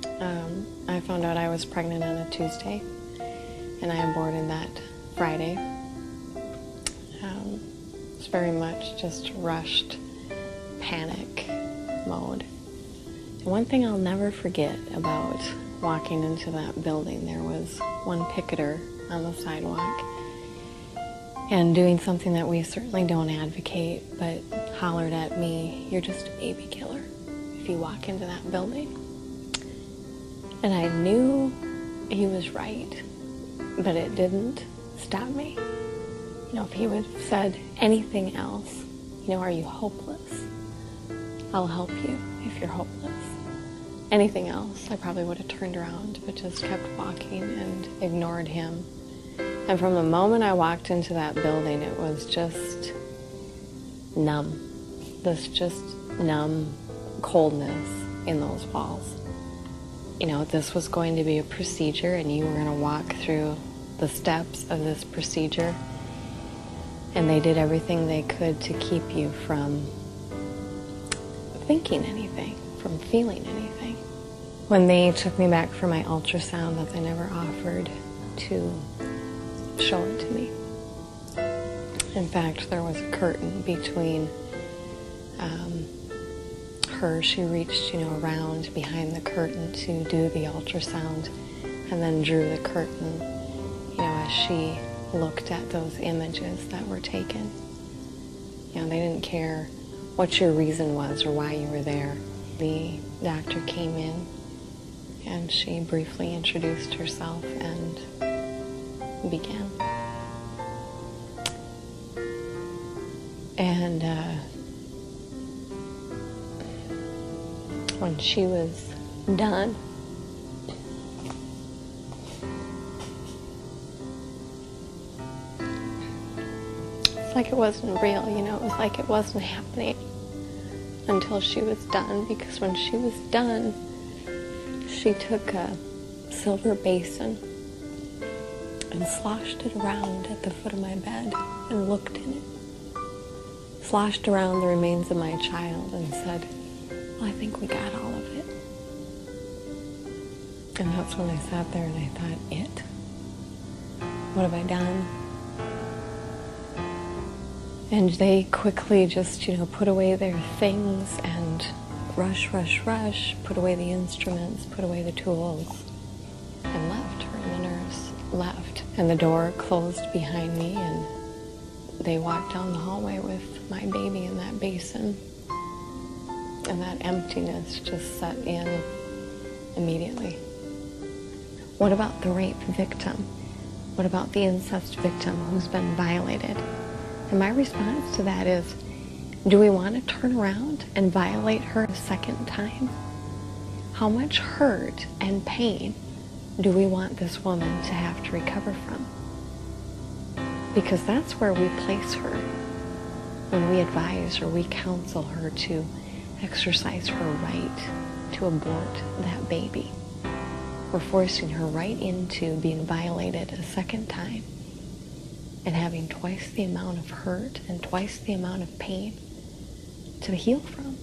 I found out I was pregnant on a Tuesday, and I aborted that Friday. It's very much just rushed panic mode. And one thing I'll never forget about walking into that building, there was one picketer on the sidewalk and doing something that we certainly don't advocate, but hollered at me, "You're just a baby killer if you walk into that building." And I knew he was right, but it didn't stop me. You know, if he would have said anything else, you know, "Are you hopeless? I'll help you if you're hopeless." Anything else, I probably would have turned around, but just kept walking and ignored him. And from the moment I walked into that building, it was just numb. This just numb coldness in those walls. You know, this was going to be a procedure, and you were going to walk through the steps of this procedure. And they did everything they could to keep you from thinking anything, from feeling anything. When they took me back for my ultrasound, that they never offered to show it to me. In fact, there was a curtain between her. She reached, around behind the curtain to do the ultrasound, and then drew the curtain, as she looked at those images that were taken. They didn't care what your reason was or why you were there. The doctor came in and she briefly introduced herself and began. And when she was done, it's like it wasn't real, it was like it wasn't happening until she was done, because when she was done, she took a silver basin and sloshed it around at the foot of my bed and looked in it. Sloshed around the remains of my child and said, "Well, I think we got all of it." And that's when I sat there and I thought, it? What have I done? And they quickly just, put away their things and rush, put away the instruments, put away the tools, and left. Her and the nurse left. And the door closed behind me, and they walked down the hallway with my baby in that basin. And that emptiness just set in immediately. What about the rape victim? What about the incest victim who's been violated? And my response to that is, do we want to turn around and violate her a second time? How much hurt and pain do we want this woman to have to recover from? Because that's where we place her when we advise or we counsel her to exercise her right to abort that baby. We're forcing her right into being violated a second time and having twice the amount of hurt and twice the amount of pain to heal from.